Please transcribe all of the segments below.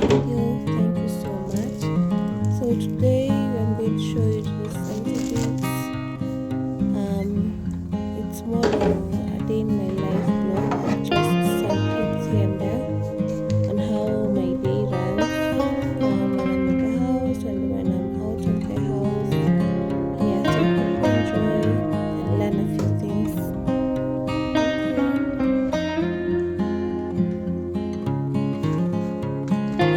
Thank you so much. So today I'm going to show you just some tidbits. It's more a day in my life blog, just some clips here and there on how my day runs. When I'm in the house and when I'm out of the house. Yeah, so I hope you enjoy and learn a few things. Thank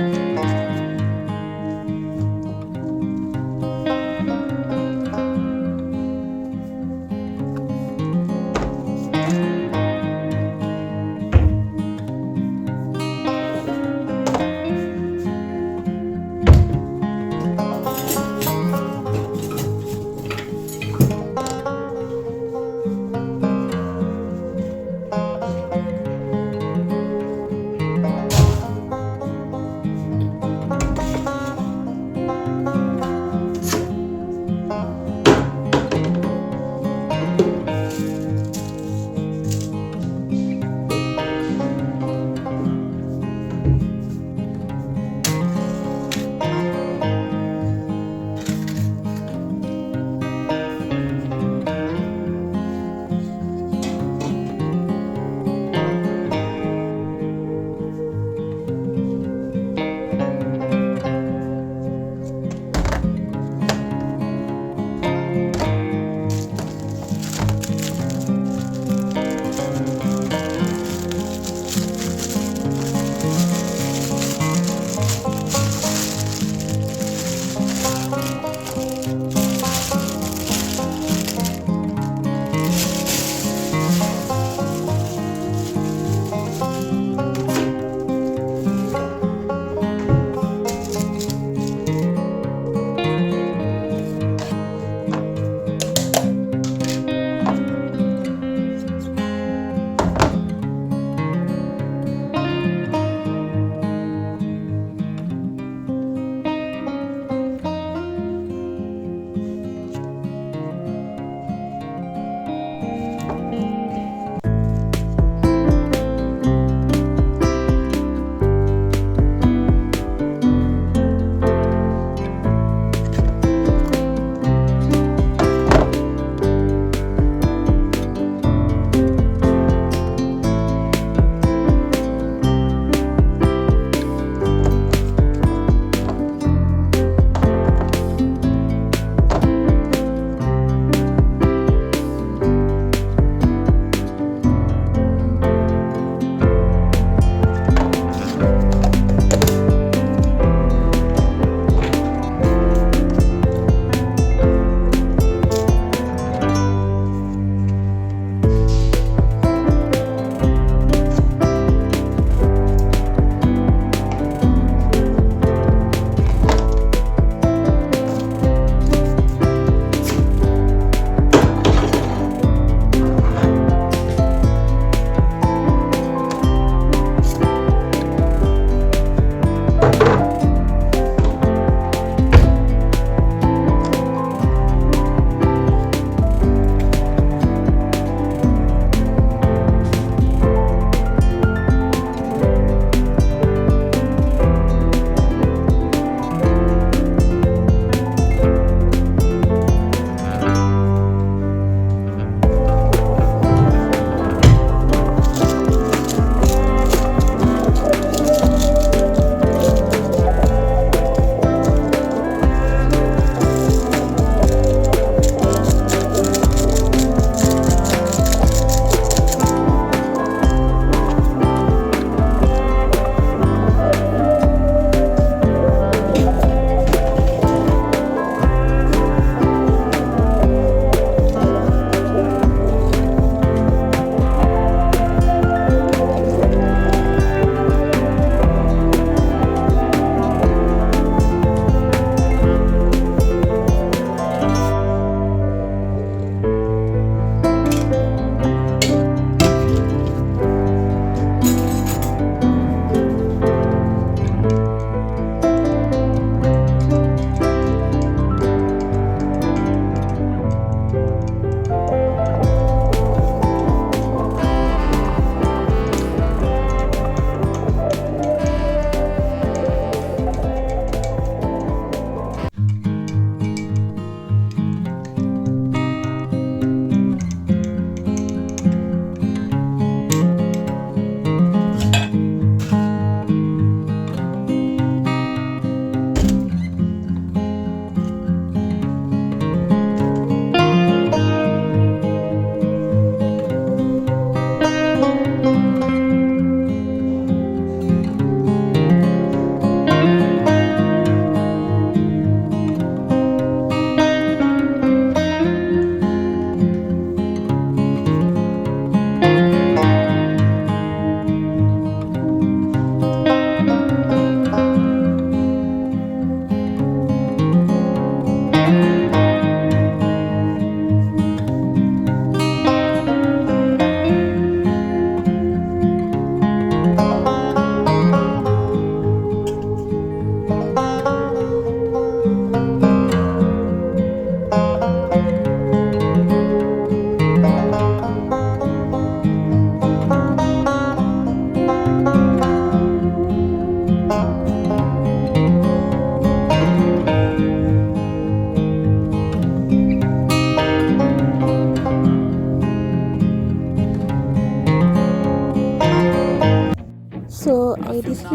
you.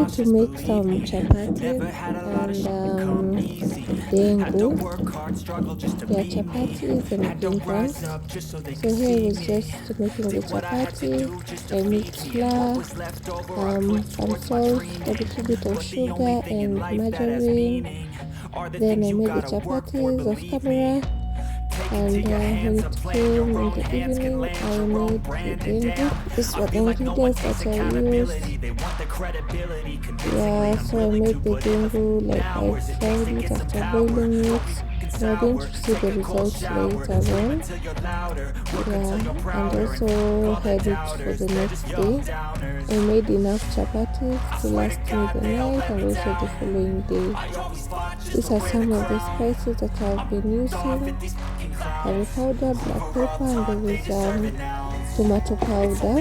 going to make some chapati and dengu. Yeah, chapatis and beans. So here I was just making the chapati. I mixed flour, some salt, a little bit of sugar and margarine. Then I made the chapatis off camera, and when it came in the evening, I made the dengu. These were the ingredients that I used. Yeah, so I made the dengu, like I fried it after boiling it. We're going to see the results later on. Yeah, and also had it for the next day. I made enough chapatis to last me the night and also the following day. These are some of the spices that I've been using: curry powder, black pepper, and there is tomato powder.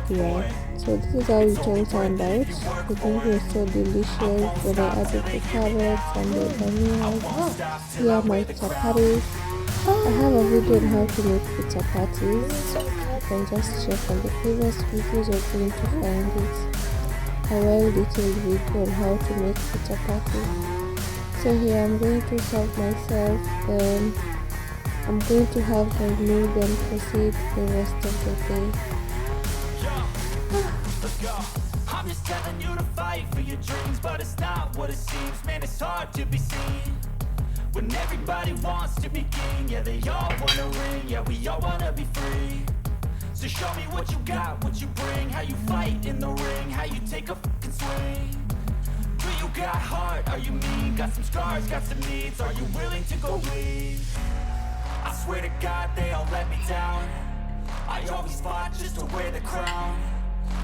Yeah, so this is how it all turned out. The drink was so delicious when I added the carrots and the bananas. Yeah, my chapatis. I have a video on how to make the chapatis. You can just check on the previous videos, you're going to find it. A well-detailed video on how to make the chapati. So here I'm going to serve myself, then I'm going to have my meal, then proceed the rest of the day. Let's go. I'm just telling you to fight for your dreams, but it's not what it seems. Man, it's hard to be seen when everybody wants to be king. Yeah, they all wanna ring. Yeah, we all wanna be free. So show me what you got, what you bring, how you fight in the ring, how you take a fucking swing. Do you got heart? Are you mean? Got some scars, got some needs. Are you willing to go bleed? I swear to God, they all let me down. I always fought just to wear the crown.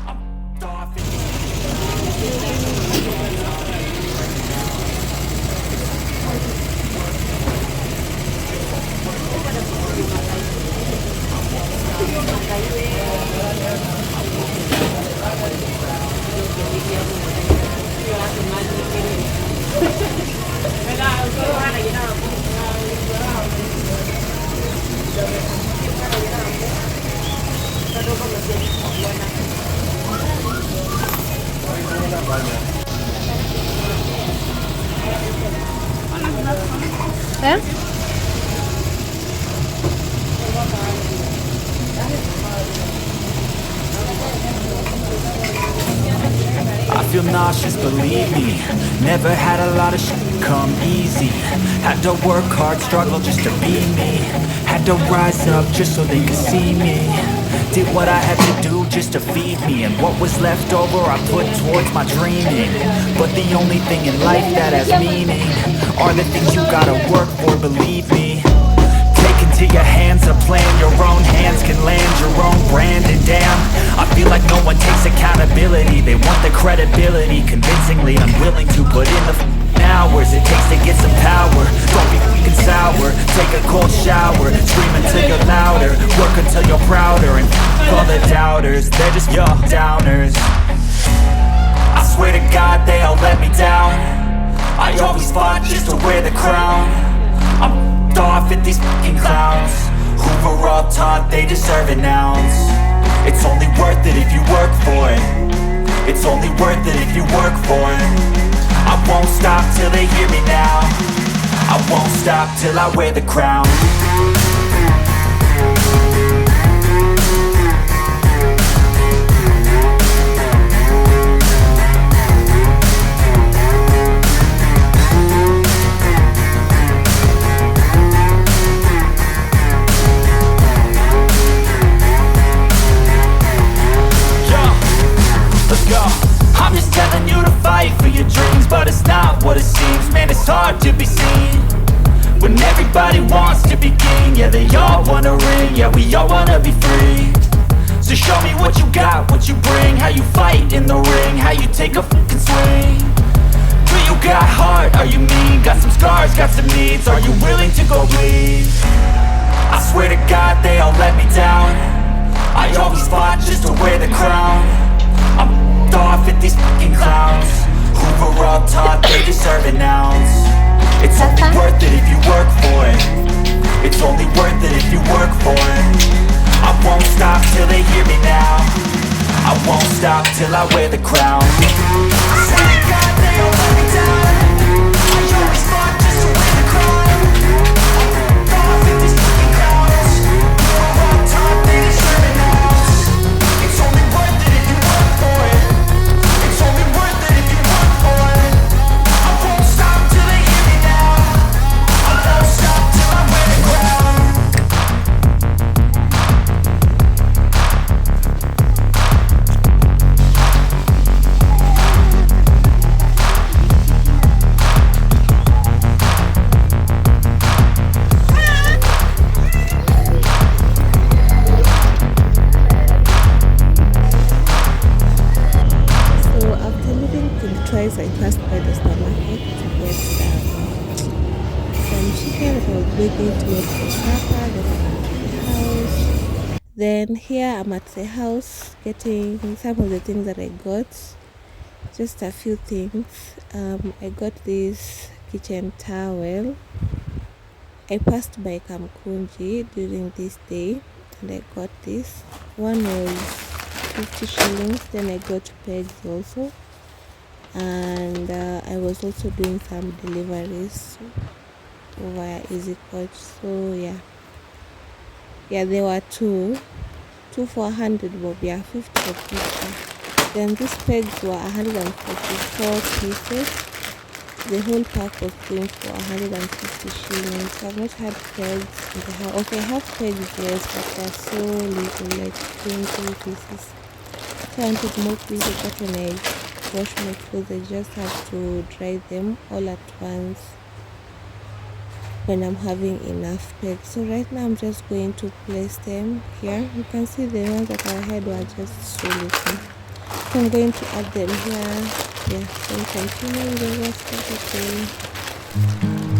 I'm off I feel nauseous, believe me. Never had a lot of shit come easy. Had to work hard, struggle just to be me. Had to rise up just so they could see me. Did what I had to do just to feed me, and what was left over I put towards my dreaming. But the only thing in life that has meaning are the things you gotta work for, believe me. Take into your hands a plan, your own hands can land your own brand. And damn, I feel like no one takes accountability. They want the credibility, convincingly unwilling to put in the hours it takes to get some power. Don't be weak and sour, take a cold shower, scream until you're louder, work until you're prouder, and all the doubters, they're just your downers. I swear to God, they all let me down. I always fought just to wear the crown. I'm off at these fucking clowns who were all taught they deserve an ounce. It's only worth it if you work for it. It's only worth it if you work for it. I won't stop till they hear me now. I won't stop till I wear the crown. I'm just telling you to fight for your dreams, but it's not what it seems. Man, it's hard to be seen when everybody wants to be king. Yeah, they all wanna ring. Yeah, we all wanna be free. So show me what you got, what you bring, how you fight in the ring, how you take a fucking swing. Do you got heart? Are you mean? Got some scars, got some needs. Are you willing to go bleed? I swear to God, they all let me down. I always fought just to wear the crown. I'm off at these fucking clowns who were all taught they deserve an ounce. It's only worth it if you work for it. It's only worth it if you work for it. I won't stop till they hear me now. I won't stop till I wear the crown. I swear to God they all let me down. I always fought just to win the crown. Off with these fucking crowds. I walked hard, they deserve it now. It's only worth it if you work for it. It's only worth it if you work for it. I won't stop till they hear me now. I won't stop till I wear the crown. So after leaving Twice, I passed by the supermarket to get some chicken that I was waiting to make for supper. Then I went to the house. Then here I'm at the house getting some of the things that I got. Just a few things. I got this kitchen towel. I passed by Kamkunji during this day and I got this. One was 50 shillings. Then I got pegs also. And I was also doing some deliveries via Easy Coach. So yeah, there were two for 100 bob, 50 for 50. Then these pegs were 144 pieces. The whole pack was going for 150 shillings. I've not had pegs in the house. Okay, I have pegs, yes, but they're so little, like 20 pieces. So I wanted more pieces, but when I wash my clothes, I just have to dry them all at once when I'm having enough pegs. So right now I'm just going to place them here. You can see the ones that I had were just so little. So I'm going to add them here. Yeah, so continue the rest of the day.